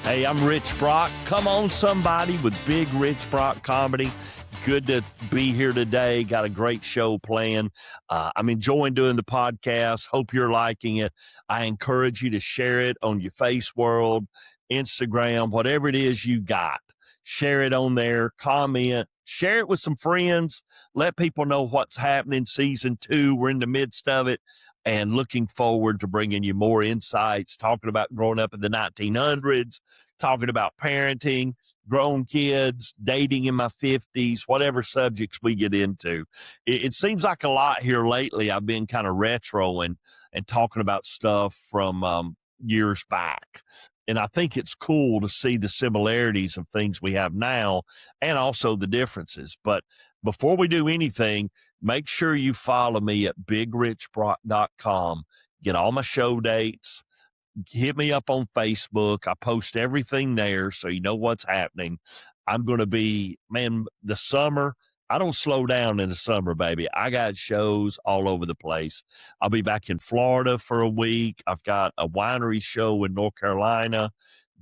Hey, I'm Rich Brock. Come on, somebody, with Big Rich Brock Comedy. Good to be here today. Got a great show planned. I'm enjoying doing the podcast. Hope you're liking it. I encourage you to share it on your Face World, Instagram, whatever it is you got. Share it on there, comment, share it with some friends. Let people know what's happening. Season 2, we're in the midst of it. And looking forward to bringing you more insights, talking about growing up in the 1900s, talking about parenting, grown kids, dating in my 50s, whatever subjects we get into. It seems like a lot here lately. I've been kind of retro and talking about stuff from years back. And I think it's cool to see the similarities of things we have now and also the differences. But before we do anything, make sure you follow me at bigrichbrock.com. Get all my show dates. Hit me up on Facebook. I post everything there so you know what's happening. I'm going to be, man, the summer, I don't slow down in the summer, baby. I got shows all over the place. I'll be back in Florida for a week. I've got a winery show in North Carolina.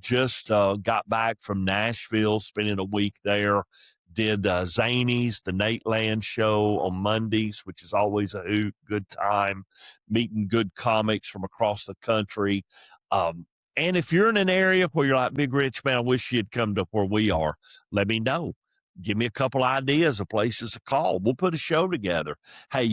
Just got back from Nashville, spending a week there. Did Zany's, the Nate Land show on Mondays, which is always a hoot, good time, meeting good comics from across the country. And if you're in an area where you're like, Big Rich, man, I wish you'd come to where we are, let me know. Give me a couple ideas of places to call. We'll put a show together. Hey,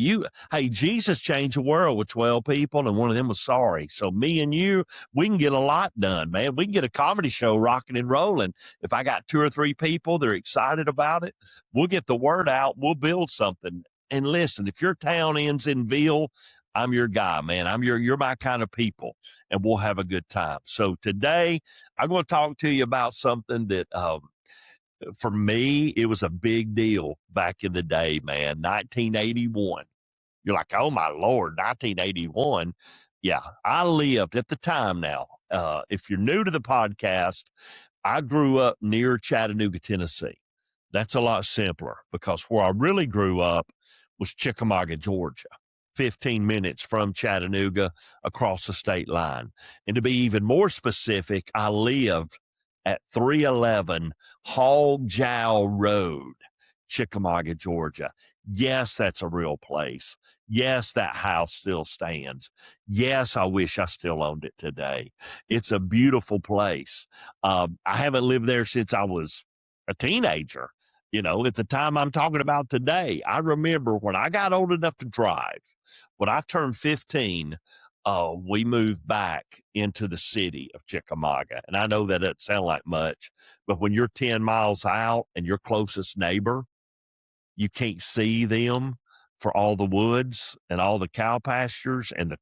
Jesus changed the world with 12 people, and one of them was sorry. So me and you, we can get a lot done, man. We can get a comedy show rocking and rolling. If I got 2 or 3 people that are excited about it, we'll get the word out. We'll build something. And listen, if your town ends in Ville, I'm your guy, man. You're my kind of people, and we'll have a good time. So today, I'm going to talk to you about something that, for me, it was a big deal back in the day, man. 1981. You're like, oh my Lord, 1981. Yeah, I lived at the time now. If you're new to the podcast, I grew up near Chattanooga, Tennessee. That's a lot simpler because where I really grew up was Chickamauga, Georgia. 15 minutes from Chattanooga across the state line. And to be even more specific, I lived at 311 Hog Jow Road, Chickamauga, Georgia. Yes, that's a real place. Yes, that house still stands. Yes, I wish I still owned it today. It's a beautiful place. I haven't lived there since I was a teenager. You know, at the time I'm talking about today, I remember when I got old enough to drive, when I turned 15, we moved back into the city of Chickamauga. And I know that doesn't sound like much, but when you're 10 miles out and your closest neighbor, you can't see them for all the woods and all the cow pastures and the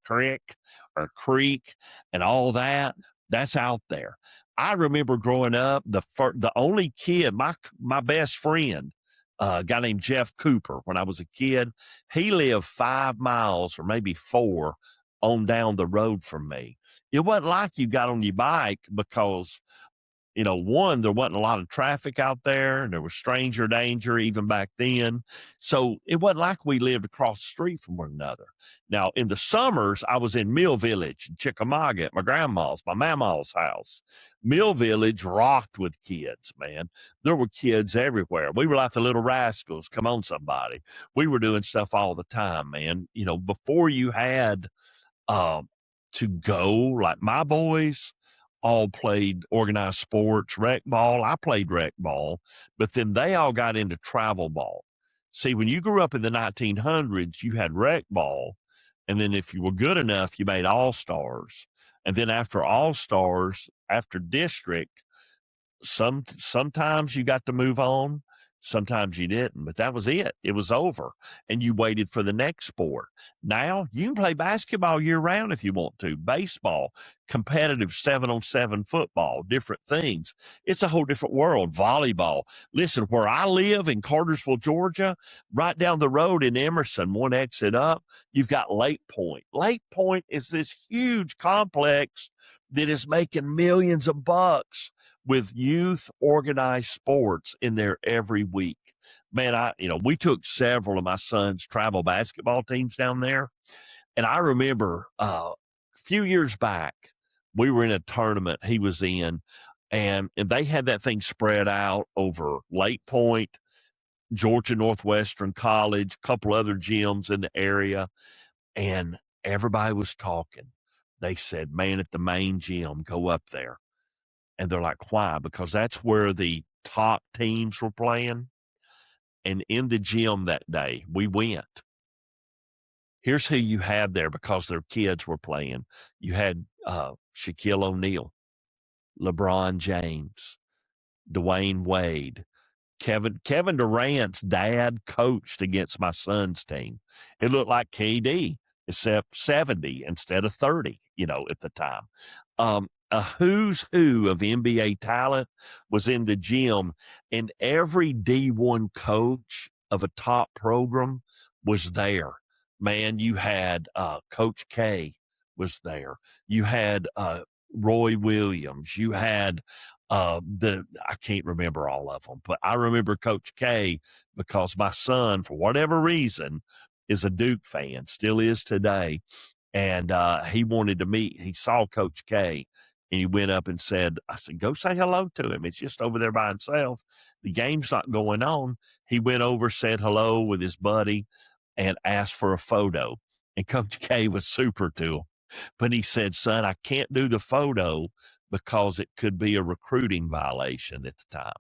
creek and all that, that's out there. I remember growing up, the only kid, my best friend, a guy named Jeff Cooper, when I was a kid, he lived 5 miles or maybe 4 on down the road from me. It wasn't like you got on your bike because, you know, one, there wasn't a lot of traffic out there and there was stranger danger even back then. So it wasn't like we lived across the street from one another. Now, in the summers, I was in Mill Village in Chickamauga at my grandma's, my mama's house. Mill Village rocked with kids, man. There were kids everywhere. We were like the little rascals. Come on, somebody. We were doing stuff all the time, man. You know, before you had to go, like my boys all played organized sports, rec ball. I played rec ball, but then they all got into travel ball. See, when you grew up in the 1900s, you had rec ball. And then if you were good enough, you made all-stars. And then after all-stars, after district, sometimes you got to move on. Sometimes you didn't, but that was it. It was over, and you waited for the next sport. Now you can play basketball year round if you want to, baseball, competitive 7-on-7 football, different things. It's a whole different world. Volleyball. Listen, where I live in Cartersville, Georgia, right down the road in Emerson, one exit up, you've got Lake Point. Lake Point is this huge complex that is making millions of bucks with youth organized sports in there every week. Man, we took several of my son's travel basketball teams down there. And I remember a few years back, we were in a tournament he was in, And they had that thing spread out over Lake Point, Georgia Northwestern College, a couple other gyms in the area, and everybody was talking. They said, man, at the main gym, go up there. And they're like, why? Because that's where the top teams were playing. And in the gym that day, we went. Here's who you had there because their kids were playing. You had Shaquille O'Neal, LeBron James, Dwayne Wade, Kevin Durant's dad coached against my son's team. It looked like KD, except 70 instead of 30, at the time. A who's who of NBA talent was in the gym, and every D1 coach of a top program was there. Man, you had Coach K was there. You had Roy Williams. You had I can't remember all of them, but I remember Coach K because my son, for whatever reason, is a Duke fan, still is today. And he wanted to meet, he saw Coach K and he went up and said, I said, go say hello to him. It's just over there by himself. The game's not going on. He went over, said hello with his buddy and asked for a photo. And Coach K was super to him. But he said, son, I can't do the photo because it could be a recruiting violation at the time.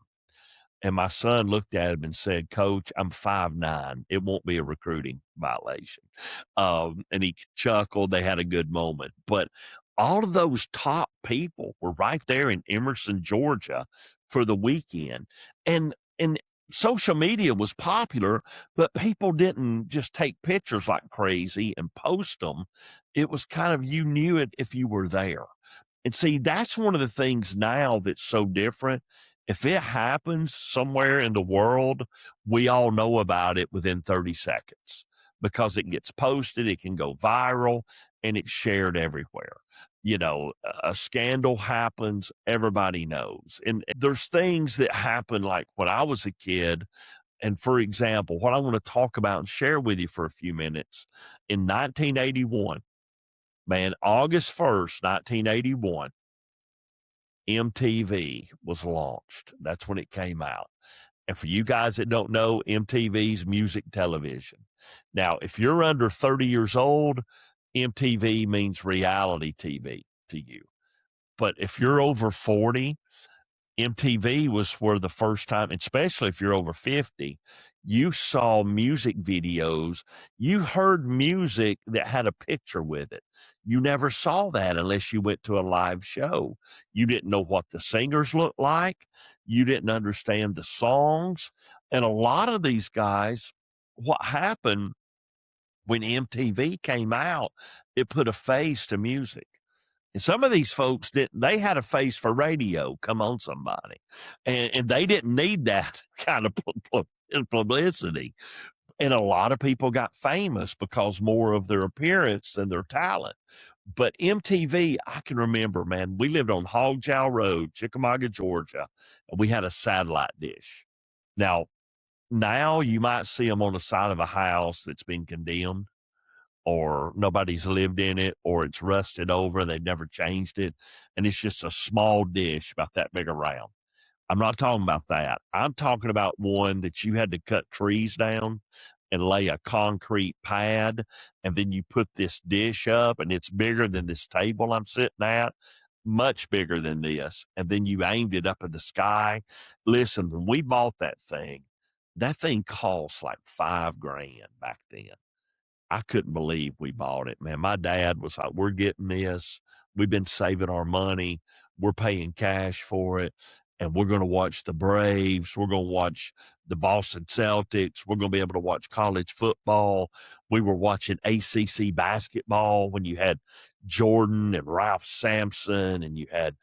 And my son looked at him and said, Coach, I'm 5'9". It won't be a recruiting violation. And he chuckled. They had a good moment. But all of those top people were right there in Emerson, Georgia for the weekend. And social media was popular, but people didn't just take pictures like crazy and post them. It was kind of, you knew it if you were there. And see, that's one of the things now that's so different. If it happens somewhere in the world, we all know about it within 30 seconds because it gets posted, it can go viral, and it's shared everywhere. A scandal happens, everybody knows. And there's things that happen like when I was a kid. And for example, what I want to talk about and share with you for a few minutes, in 1981, man, August 1st, 1981, MTV was launched. That's when it came out. And for you guys that don't know, MTV's music television. Now, if you're under 30 years old, MTV means reality TV to you. But if you're over 40, MTV was where the first time, especially if you're over 50, you saw music videos. You heard music that had a picture with it. You never saw that unless you went to a live show. You didn't know what the singers looked like. You didn't understand the songs. And a lot of these guys, what happened when MTV came out, it put a face to music. And some of these folks they had a face for radio. Come on, somebody. And they didn't need that kind of publicity. And a lot of people got famous because more of their appearance than their talent. But MTV, I can remember, man, we lived on Hogjow Road, Chickamauga, Georgia, and we had a satellite dish. Now you might see them on the side of a house that's been condemned, or nobody's lived in it, or it's rusted over and they've never changed it. And it's just a small dish about that big around. I'm not talking about that. I'm talking about one that you had to cut trees down and lay a concrete pad. And then you put this dish up and it's bigger than this table I'm sitting at, much bigger than this. And then you aimed it up in the sky. Listen, when we bought that thing cost like $5,000 back then. I couldn't believe we bought it, man. My dad was like, we're getting this. We've been saving our money. We're paying cash for it. And we're going to watch the Braves. We're going to watch the Boston Celtics. We're going to be able to watch college football. We were watching ACC basketball when you had Jordan and Ralph Sampson, and you had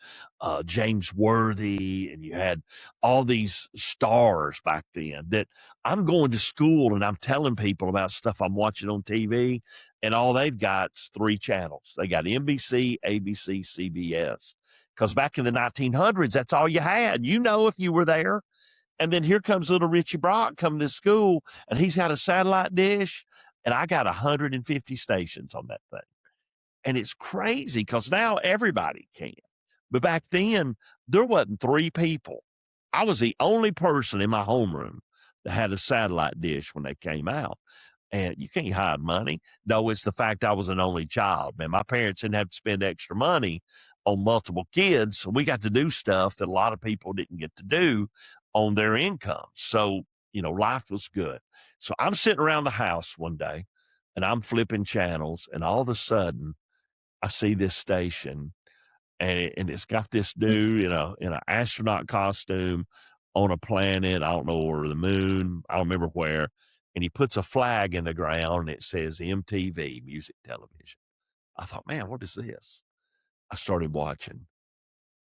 James Worthy, and you had all these stars back then that I'm going to school and I'm telling people about stuff I'm watching on TV, and all they've got is 3 channels. They got NBC, ABC, CBS. Because back in the 1900s, that's all you had. If you were there. And then here comes little Richie Brock coming to school, and he's got a satellite dish, and I got 150 stations on that thing. And it's crazy because now everybody can. But back then, there wasn't three people. I was the only person in my homeroom that had a satellite dish when they came out. And you can't hide money. No, it's the fact I was an only child. Man, my parents didn't have to spend extra money on multiple kids. So we got to do stuff that a lot of people didn't get to do on their income. So, life was good. So I'm sitting around the house one day and I'm flipping channels, and all of a sudden I see this station, and it's got this dude in an astronaut costume on a planet. I don't know, or the moon. I don't remember where. And he puts a flag in the ground and it says MTV, music television. I thought, man, what is this? I started watching,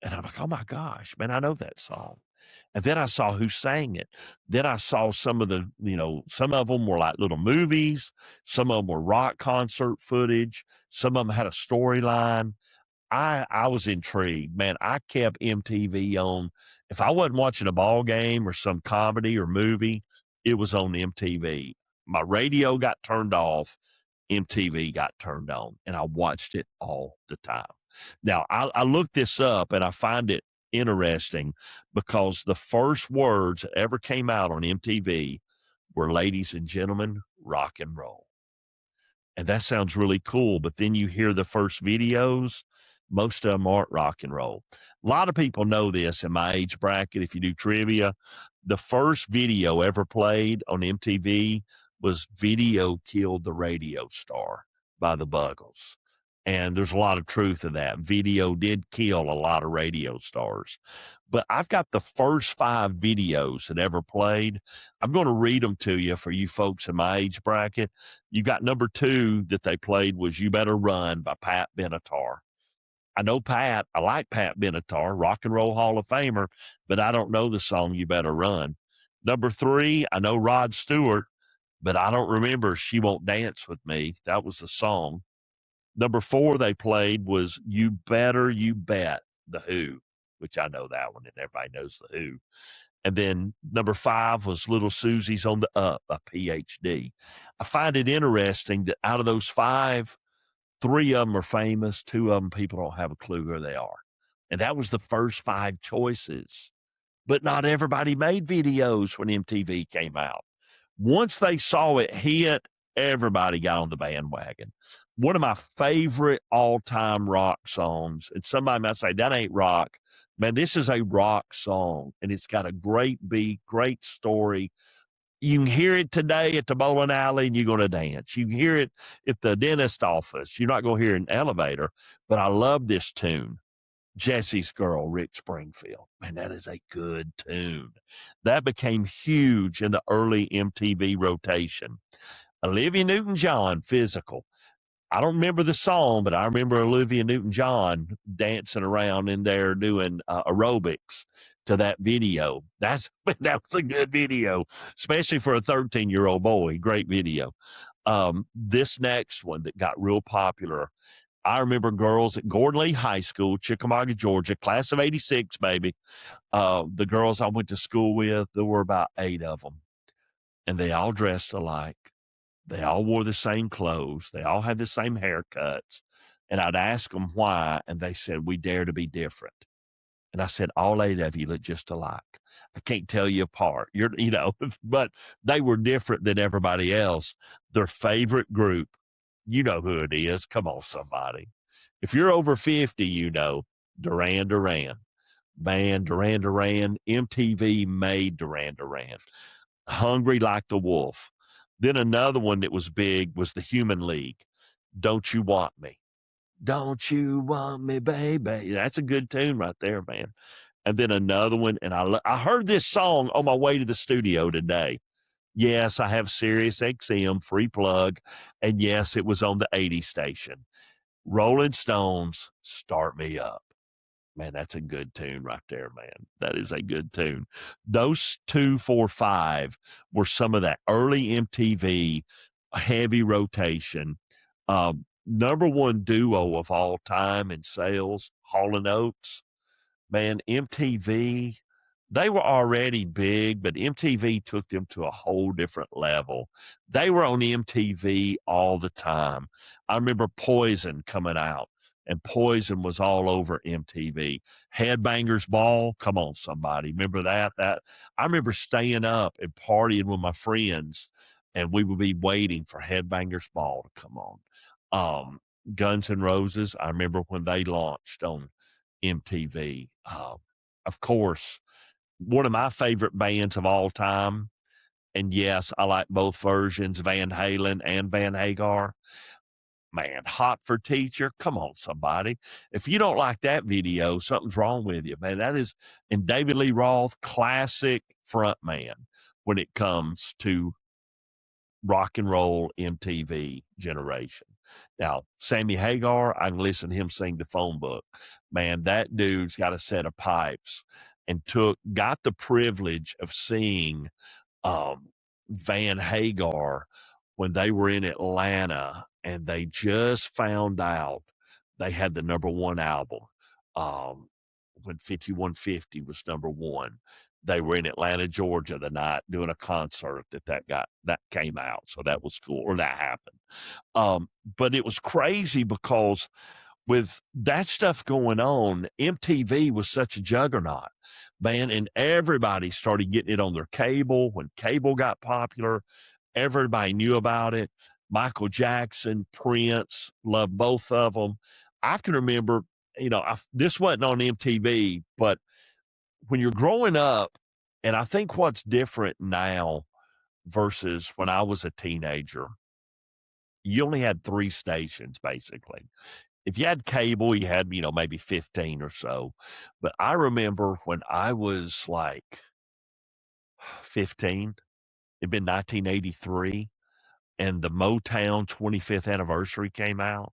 and I'm like, oh my gosh, man, I know that song. And then I saw who sang it. Then I saw some of some of them were like little movies. Some of them were rock concert footage. Some of them had a storyline. I was intrigued, man. I kept MTV on. If I wasn't watching a ball game or some comedy or movie, it was on MTV. My radio got turned off, MTV got turned on, and I watched it all the time. Now, I looked this up, and I find it interesting because the first words that ever came out on MTV were "Ladies and gentlemen, rock and roll." And that sounds really cool. But then you hear the first videos, most of them aren't rock and roll. A lot of people know this in my age bracket. If you do trivia, the first video ever played on MTV was "Video Killed the Radio Star" by the Buggles. And there's a lot of truth in that. Video did kill a lot of radio stars. But I've got the first 5 videos that ever played. I'm going to read them to you for you folks in my age bracket. You got number 2 that they played was "You Better Run" by Pat Benatar. I know Pat. I like Pat Benatar, Rock and Roll Hall of Famer, but I don't know the song "You Better Run." Number 3, I know Rod Stewart, but I don't remember "She Won't Dance with Me." That was the song. Number 4 they played was "You Better You Bet," The Who, which I know that one, and everybody knows The Who. And then number 5 was "Little Susie's on the Up" by PhD. I find it interesting that out of those 5, 3 of them are famous. 2 of them, people don't have a clue who they are. And that was the first 5 choices. But not everybody made videos when MTV came out. Once they saw it hit, everybody got on the bandwagon. One of my favorite all-time rock songs, and somebody might say, that ain't rock. Man, this is a rock song, and it's got a great beat, great story. You can hear it today at the bowling alley, and you're going to dance. You can hear it at the dentist office. You're not going to hear it in an elevator, but I love this tune. "Jesse's Girl," Rick Springfield. Man, that is a good tune. That became huge in the early MTV rotation. Olivia Newton-John, "Physical." I don't remember the song, but I remember Olivia Newton-John dancing around in there doing aerobics to that video. That was a good video, especially for a 13-year-old boy. Great video. This next one that got real popular, I remember girls at Gordon Lee High School, Chickamauga, Georgia, class of 86, baby. The girls I went to school with, there were about 8 of them, and they all dressed alike. They all wore the same clothes. They all had the same haircuts. And I'd ask them why, and they said, "We dare to be different." And I said, "All 8 of you look just alike. I can't tell you apart." But they were different than everybody else. Their favorite group, you know who it is. Come on, somebody. If you're over 50, Duran Duran. Man, Duran Duran, MTV made Duran Duran. "Hungry Like the Wolf." Then another one that was big was the Human League. "Don't You Want Me?" "Don't you want me, baby?" That's a good tune right there, man. And then another one, and I heard this song on my way to the studio today. Yes, I have Sirius XM, free plug, and yes, it was on the 80 station. Rolling Stones, "Start Me Up." Man, that's a good tune right there, man. That is a good tune. Those 2, 4, 5 were some of that early MTV heavy rotation. Number 1 duo of all time in sales, Hall & Oates. Man, MTV, they were already big, but MTV took them to a whole different level. They were on MTV all the time. I remember Poison coming out. and Poison was all over MTV. Headbangers Ball, come on, somebody. Remember that? I remember staying up and partying with my friends, and we would be waiting for Headbangers Ball to come on. Guns N' Roses, I remember when they launched on MTV. Of course, one of my favorite bands of all time, and yes, I like both versions, Van Halen and Van Hagar. Man, Hot for Teacher. Come on, somebody. If you don't like that video, something's wrong with you, man. That is, and David Lee Roth, classic front man when it comes to rock and roll MTV generation. Now, Sammy Hagar, I can listen to him sing the phone book. Man, that dude's got a set of pipes and got the privilege of seeing Van Hagar when they were in Atlanta and they just found out they had the number one album. When 5150 was number one, they were in Atlanta, Georgia the night doing a concert that came out. So that was cool, or that happened. But it was crazy because with that stuff going on, MTV was such a juggernaut, man, and everybody started getting it on their cable. When cable got popular, everybody knew about it. Michael Jackson, Prince, loved both of them. I can remember, this wasn't on MTV, but when you're growing up, and I think what's different now versus when I was a teenager, you only had 3 stations basically. If you had cable, you had, maybe 15 or so. But I remember when I was like 15, it'd been 1983, and the Motown 25th anniversary came out,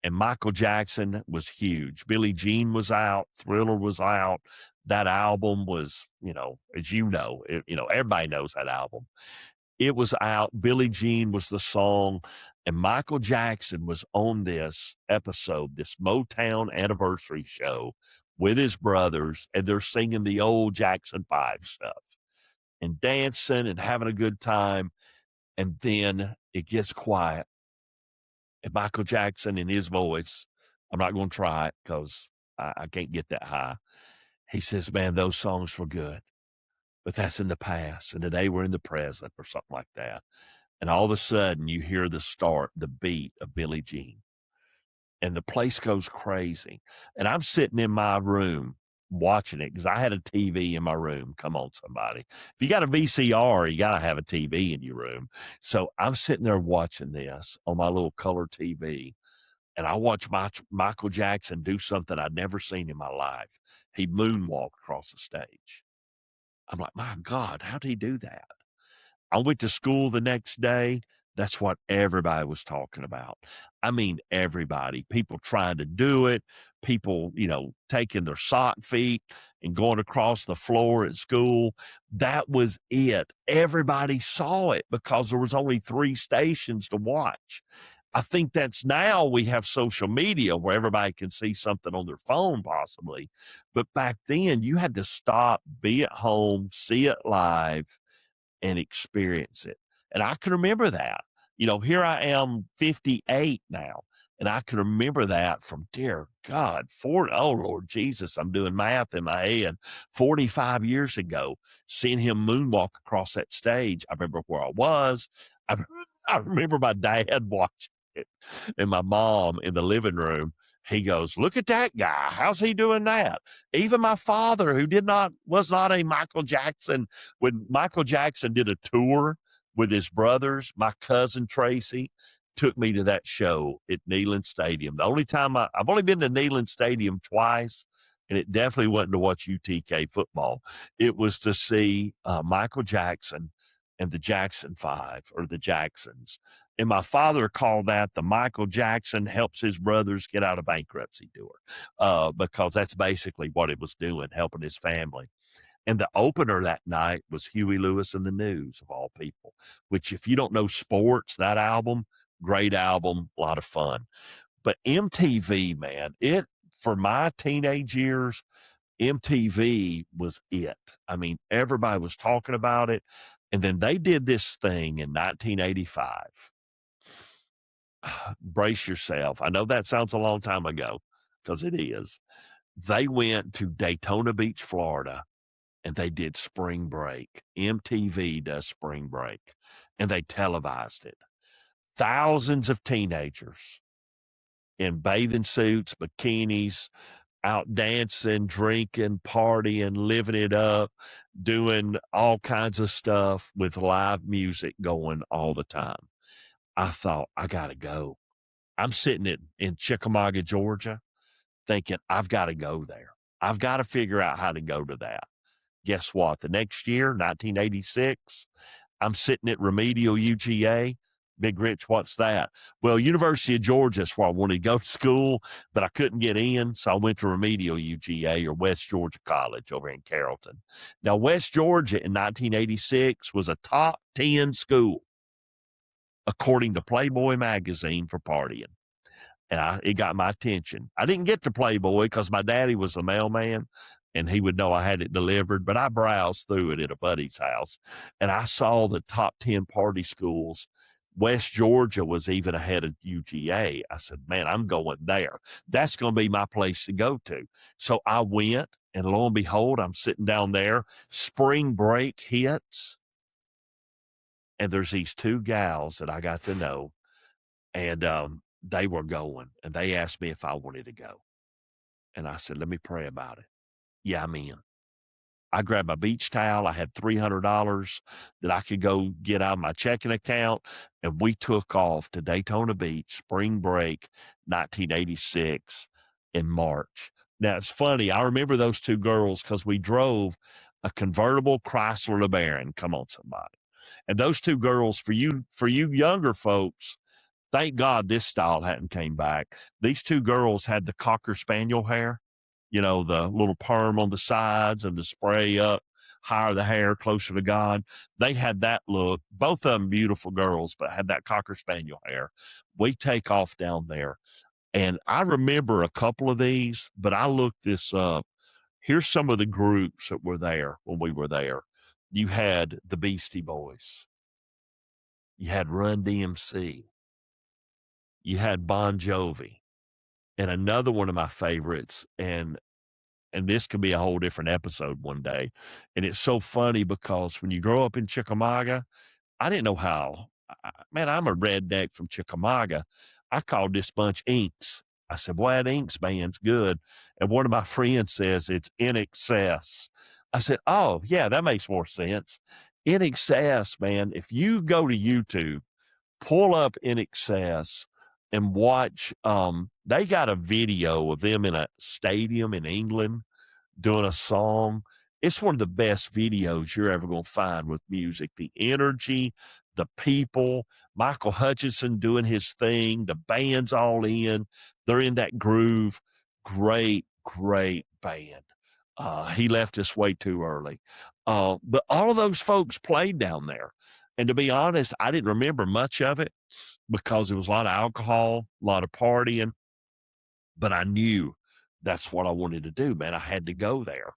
and Michael Jackson was huge. Billie Jean was out, Thriller was out. That album was, as everybody knows that album. It was out. Billie Jean was the song, and Michael Jackson was on this episode, this Motown anniversary show with his brothers, and they're singing the old Jackson 5 stuff and dancing and having a good time. And then it gets quiet. And Michael Jackson, in his voice, I'm not going to try it because I can't get that high. He says, man, those songs were good, but that's in the past. And today we're in the present, or something like that. And all of a sudden you hear the beat of Billie Jean, and the place goes crazy. And I'm sitting in my room watching it because I had a TV in my room. Come on, somebody. If you got a VCR, you got to have a TV in your room. So I'm sitting there watching this on my little color TV, and I watch Michael Jackson do something I'd never seen in my life. He moonwalked across the stage. I'm like, my God, how'd he do that? I went to school the next day. That's what everybody was talking about. I mean, everybody, people trying to do it, people, taking their sock feet and going across the floor at school. That was it. Everybody saw it because there was only 3 stations to watch. I think that's now we have social media where everybody can see something on their phone possibly. But back then you had to stop, be at home, see it live, and experience it. And I can remember that. Here I am 58 now, and I can remember that from, dear God, oh Lord Jesus, I'm doing math in my head, 45 years ago, seeing him moonwalk across that stage. I remember where I was. I remember my dad watching it and my mom in the living room. He goes, look at that guy. How's he doing that? Even my father, who was not a Michael Jackson, when Michael Jackson did a tour with his brothers, my cousin Tracy took me to that show at Neyland Stadium. The only time I've only been to Neyland Stadium twice, and it definitely wasn't to watch UTK football. It was to see Michael Jackson and the Jackson 5, or the Jacksons. And my father called that the Michael Jackson helps his brothers get out of bankruptcy tour, because that's basically what it was doing, helping his family. And the opener that night was Huey Lewis and the News, of all people, which, if you don't know sports, that album, great album, a lot of fun. But MTV, man, for my teenage years, MTV was it. I mean, everybody was talking about it. And then they did this thing in 1985. brace yourself. I know that sounds a long time ago because it is. They went to Daytona Beach, Florida, and they did spring break. MTV does spring break, and they televised it. Thousands of teenagers in bathing suits, bikinis, out dancing, drinking, partying, living it up, doing all kinds of stuff with live music going all the time. I thought, I got to go. I'm sitting in Chickamauga, Georgia, thinking, I've got to go there. I've got to figure out how to go to that. Guess what? The next year, 1986, I'm sitting at Remedial UGA. Big Rich, what's that? Well, University of Georgia is where I wanted to go to school, but I couldn't get in, so I went to Remedial UGA, or West Georgia College over in Carrollton. Now, West Georgia in 1986 was a top 10 school, according to Playboy magazine, for partying. And it got my attention. I didn't get to Playboy because my daddy was a mailman and he would know I had it delivered, but I browsed through it at a buddy's house and I saw the top 10 party schools. West Georgia was even ahead of UGA. I said, man, I'm going there. That's going to be my place to go to. So I went, and lo and behold, I'm sitting down there. Spring break hits, and there's these two gals that I got to know, and they were going, and they asked me if I wanted to go. And I said, let me pray about it. Yeah, I'm in. I grabbed my beach towel. I had $300 that I could go get out of my checking account. And we took off to Daytona Beach, spring break, 1986 in March. Now, it's funny. I remember those two girls because we drove a convertible Chrysler LeBaron. Come on, somebody. And those two girls, for you younger folks, thank God this style hadn't came back. These two girls had the Cocker Spaniel hair, the little perm on the sides and the spray up, higher the hair, closer to God. They had that look. Both of them beautiful girls, but had that Cocker Spaniel hair. We take off down there. And I remember a couple of these, but I looked this up. Here's some of the groups that were there when we were there. You had the Beastie Boys. You had Run DMC. You had Bon Jovi, and another one of my favorites, and this could be a whole different episode one day. And it's so funny because when you grow up in Chickamauga, I didn't know how. Man, I'm a redneck from Chickamauga. I called this bunch Inks. I said, boy, that Inks band's good. And one of my friends says it's In Excess. I said, oh, yeah, that makes more sense. In Excess, man, if you go to YouTube, pull up In Excess and watch. They got a video of them in a stadium in England doing a song. It's one of the best videos you're ever going to find with music. The energy, the people, Michael Hutchinson doing his thing, the band's all in. They're in that groove. Great, great band. He left us way too early. But all of those folks played down there. And to be honest, I didn't remember much of it because it was a lot of alcohol, a lot of partying, but I knew that's what I wanted to do, man. I had to go there,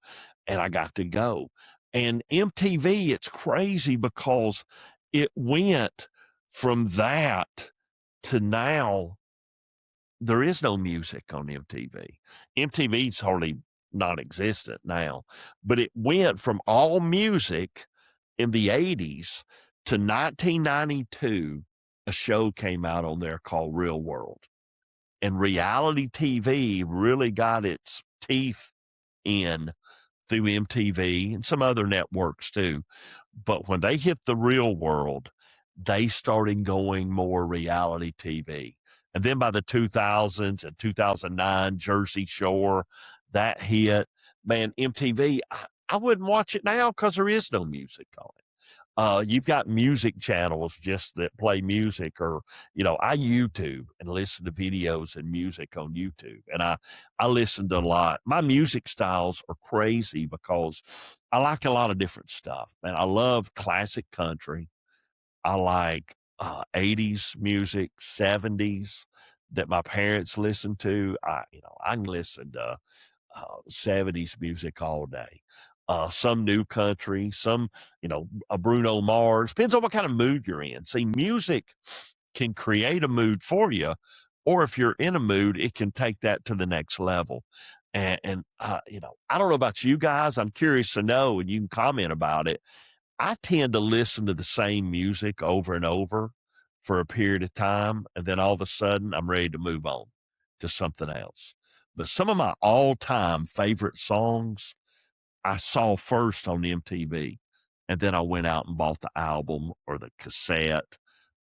and I got to go. And MTV, it's crazy because it went from that to now. There is no music on MTV. MTV's hardly non-existent now, but it went from all music in the 80s to 1992. A show came out on there called Real World, and reality TV really got its teeth in through MTV and some other networks too. But when they hit the Real World, they started going more reality TV. And then by the 2000s and 2009, Jersey Shore, that hit. Man, MTV, I wouldn't watch it now because there is no music on it. You've got music channels just that play music, or I YouTube and listen to videos and music on YouTube, and I listened a lot. My music styles are crazy because I like a lot of different stuff, and I love classic country. I like 80s music, 70s that my parents listened to. I can listen to 70s music all day. Some new country, some, a Bruno Mars. Depends on what kind of mood you're in. See, music can create a mood for you, or if you're in a mood, it can take that to the next level. And you know, I don't know about you guys. I'm curious to know, and you can comment about it. I tend to listen to the same music over and over for a period of time, and then all of a sudden I'm ready to move on to something else. But some of my all-time favorite songs I saw first on MTV, and then I went out and bought the album or the cassette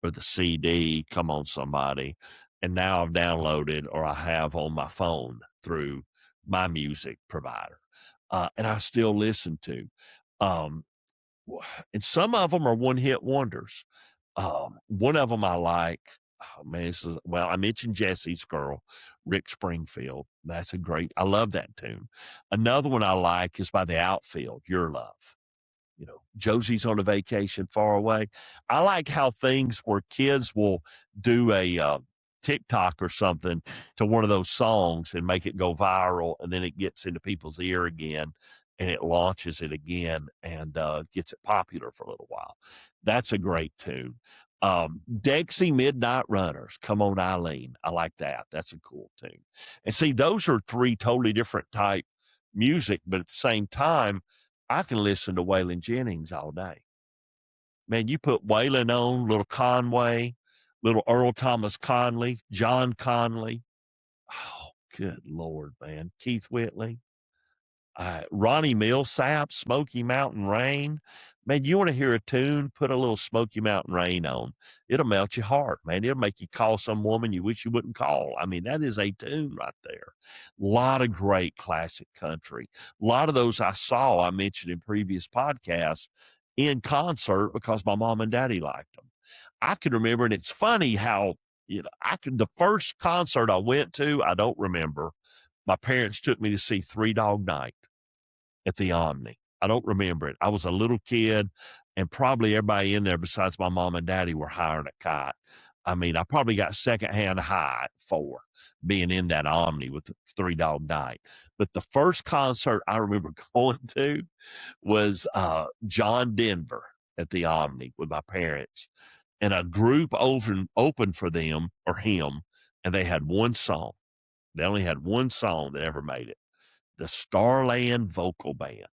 or the CD, Come On Somebody, and now I've downloaded or I have on my phone through my music provider. And I still listen to. Um, and some of them are one-hit wonders. One of them I like, oh man, well, I mentioned Jesse's Girl, Rick Springfield. That's a great, I love that tune. Another one I like is by the Outfield, Your Love. You know, Josie's on a vacation far away. I like how things where kids will do a TikTok or something to one of those songs and make it go viral, and then it gets into people's ear again, and it launches it again and gets it popular for a little while. That's a great tune. Dexy Midnight Runners, Come On Eileen. I like that. That's a cool tune. And see, those are three totally different type music, but at the same time, I can listen to Waylon Jennings all day. Man, you put Waylon on, little Conway, little Earl Thomas Conley, John Conley. Oh, good Lord, man. Keith Whitley. Ronnie Millsap, Smoky Mountain Rain. Man, you want to hear a tune? Put a little Smoky Mountain Rain on. It'll melt your heart, man. It'll make you call some woman you wish you wouldn't call. I mean, that is a tune right there. A lot of great classic country. A lot of those I mentioned in previous podcasts in concert because my mom and daddy liked them. I can remember, and it's funny how, you know, the first concert I went to, I don't remember. My parents took me to see Three Dog Night at the Omni. I don't remember it. I was a little kid, and probably everybody in there besides my mom and daddy were hiring a kite. I mean, I probably got secondhand high at 4 being in that Omni with Three Dog Night. But the first concert I remember going to was John Denver at the Omni with my parents. And a group opened for them or him, and they had one song. They only had one song that ever made it. The Starland Vocal Band.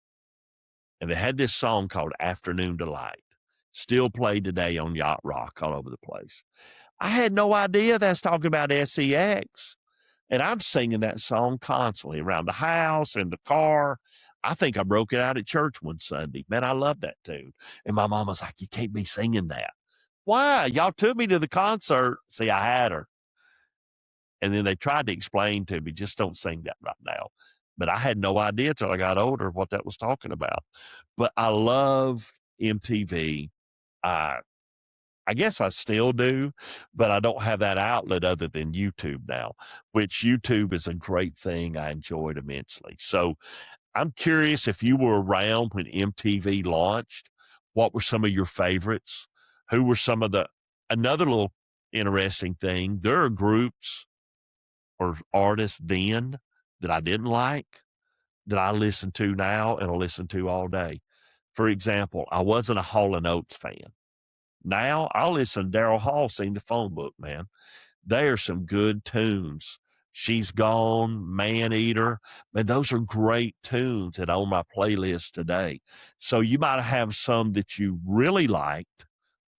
And they had this song called Afternoon Delight, still played today on Yacht Rock all over the place. I had no idea that's talking about SEX. And I'm singing that song constantly around the house, in the car. I think I broke it out at church one Sunday. Man, I love that tune. And my mom was like, you can't be singing that. Why? Y'all took me to the concert. See, I had her. And then they tried to explain to me, just don't sing that right now. But I had no idea till I got older what that was talking about. But I love MTV. I guess I still do, but I don't have that outlet other than YouTube now, which YouTube is a great thing. I enjoyed immensely. So I'm curious if you were around when MTV launched, what were some of your favorites? Who were some of another little interesting thing, there are groups or artists then that I didn't like that I listen to now and I listen to all day. For example, I wasn't a Hall & Oates fan. Now I'll listen to Daryl Hall sing the phone book, man. There are some good tunes. She's Gone, Man Eater. Man, those are great tunes that are on my playlist today. So you might have some that you really liked,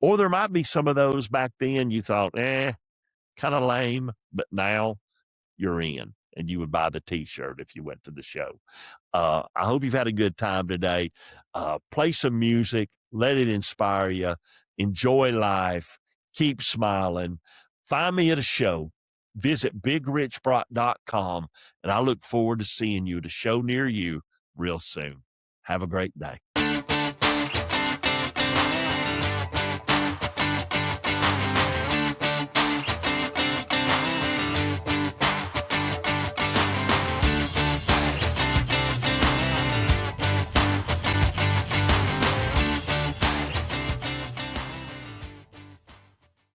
or there might be some of those back then you thought, kind of lame, but now you're in and you would buy the t-shirt if you went to the show. I hope you've had a good time today. Play some music, let it inspire you, enjoy life, keep smiling. Find me at a show. Visit bigrichbrock.com, and I look forward to seeing you at a show near you real soon. Have a great day.